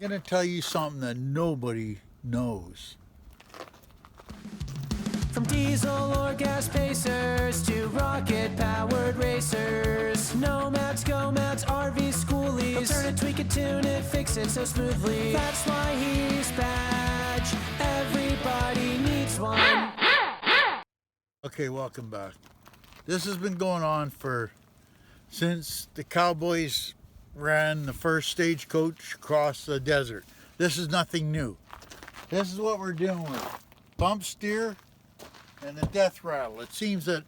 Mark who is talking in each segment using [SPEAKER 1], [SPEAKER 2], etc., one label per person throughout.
[SPEAKER 1] I'm going to tell you something that nobody knows.
[SPEAKER 2] From diesel or gas pacers to rocket-powered racers, Nomads, Go-Mads, RVs, schoolies, he'll turn it, tweak it, tune it, fix it so smoothly. That's why he's Badge. Everybody needs one.
[SPEAKER 1] Okay, welcome back. This has been going on since the Cowboys ran the first stagecoach across the desert. This is nothing new. This is what we're dealing with. Bump steer and the death rattle. It seems that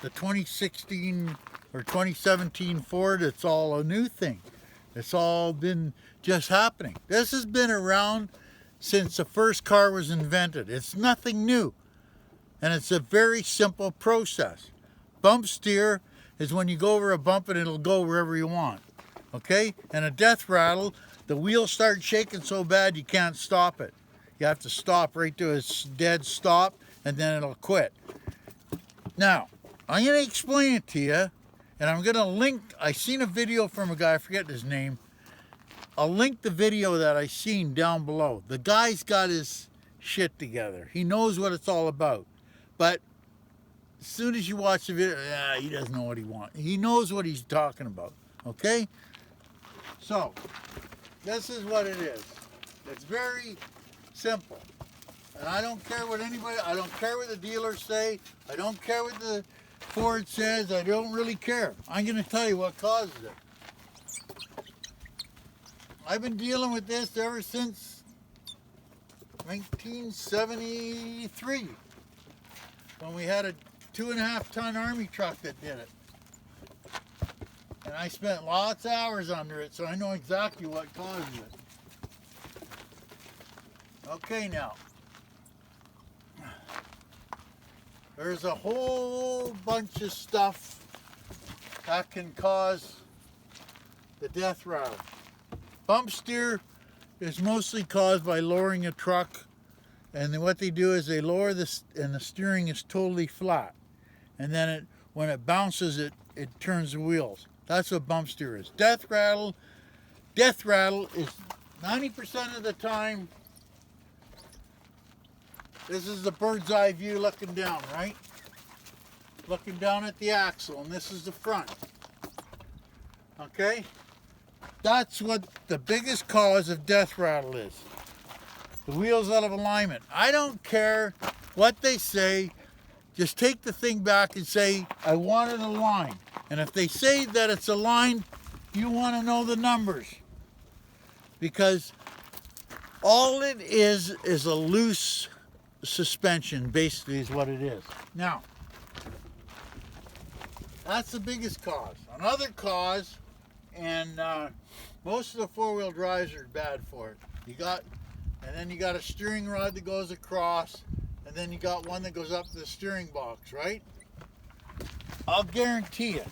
[SPEAKER 1] the 2016 or 2017 Ford, it's all a new thing. It's all been just happening. This has been around since the first car was invented. It's nothing new. And it's a very simple process. Bump steer is when you go over a bump and it'll go wherever you want. Okay? And a death rattle, the wheels start shaking so bad you can't stop it. You have to stop right to a dead stop and then it'll quit. Now, I'm going to explain it to you, and I'm going to link, I seen a video from a guy, I forget his name. I'll link the video that I seen down below. The guy's got his shit together. He knows what it's all about. But as soon as you watch the video, he doesn't know what he wants. He knows what he's talking about, okay? So, this is what it is. It's very simple. And I don't care what I don't care what the dealers say. I don't care what the Ford says. I don't really care. I'm going to tell you what causes it. I've been dealing with this ever since 1973. When we had a 2.5-ton Army truck that did it. And I spent lots of hours under it, so I know exactly what caused it. Okay, now. There's a whole bunch of stuff that can cause the death rattle. Bump steer is mostly caused by lowering a truck. And then what they do is they lower this, and the steering is totally flat. And then when it bounces, it turns the wheels. That's what bump steer is. Death rattle is 90% of the time. This is the bird's eye view looking down, right? Looking down at the axle, and this is the front. Okay? That's what the biggest cause of death rattle is. The wheels out of alignment. I don't care what they say. Just take the thing back and say, I want it aligned. And if they say that it's aligned, you want to know the numbers. Because all it is a loose suspension, basically, is what it is. Now, that's the biggest cause. Another cause, and most of the four-wheel drives are bad for it. And then you got a steering rod that goes across, and then you got one that goes up to the steering box, right? I'll guarantee you,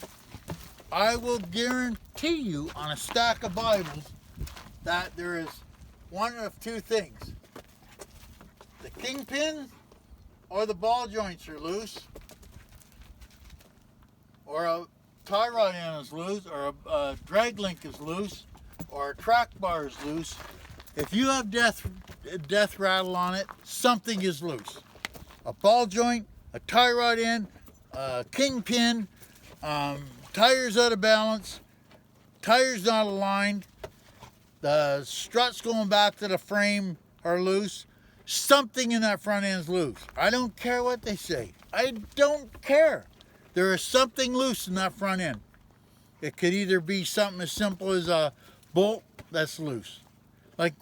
[SPEAKER 1] I will guarantee you on a stack of Bibles that there is one of two things. The kingpin or the ball joints are loose, or a tie rod end is loose, or a drag link is loose, or a track bar is loose. If you have death rattle on it, something is loose. A ball joint, a tie rod end, a kingpin, tires out of balance, tires not aligned, the struts going back to the frame are loose. Something in that front end is loose. I don't care what they say. I don't care. There is something loose in that front end. It could either be something as simple as a bolt that's loose. Like,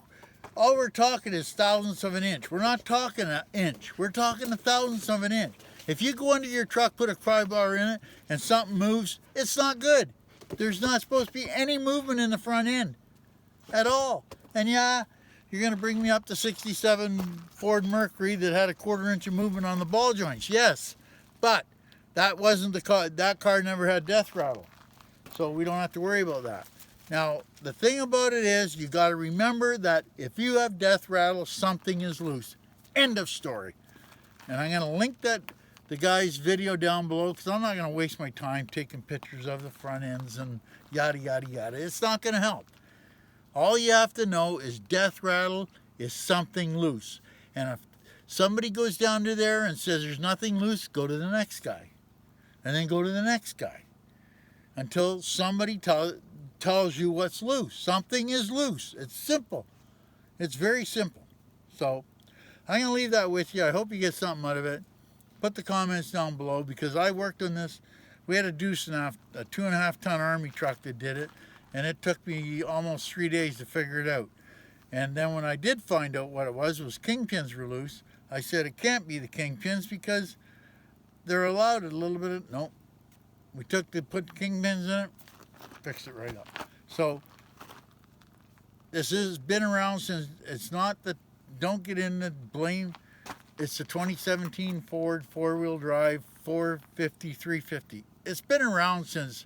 [SPEAKER 1] all we're talking is thousandths of an inch. We're not talking an inch. We're talking a thousandths of an inch. If you go under your truck, put a pry bar in it, and something moves, it's not good. There's not supposed to be any movement in the front end at all. And yeah, you're going to bring me up to 67 Ford Mercury that had a 1/4 inch of movement on the ball joints. Yes, but that wasn't the car. That car never had death rattle. So we don't have to worry about that. Now, the thing about it is, you got to remember that if you have death rattle, something is loose. End of story. And I'm going to link the guy's video down below, because I'm not going to waste my time taking pictures of the front ends and yada, yada, yada. It's not going to help. All you have to know is death rattle is something loose. And if somebody goes down to there and says there's nothing loose, go to the next guy. And then go to the next guy. Until somebody tells you what's loose. Something is loose. It's simple. It's very simple. So I'm going to leave that with you. I hope you get something out of it. Put the comments down below because I worked on this. We had a 2.5 ton army truck that did it. And it took me almost 3 days to figure it out. And then when I did find out what it was kingpins were loose. I said it can't be the kingpins because they're allowed a little bit of, no. We put kingpins in it, fixed it right up. So this has been around since, it's not the, don't get in the blame. It's the 2017 Ford 4-wheel drive 450/350. It's been around since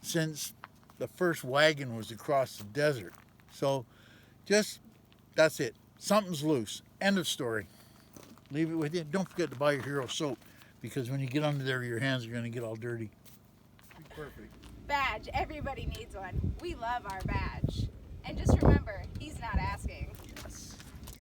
[SPEAKER 1] the first wagon was across the desert. So just, that's it. Something's loose. End of story. Leave it with you. Don't forget to buy your Hero soap because when you get under there, your hands are going to get all dirty. Perfect.
[SPEAKER 3] Badge. Everybody needs one. We love our badge. And just remember, he's not asking.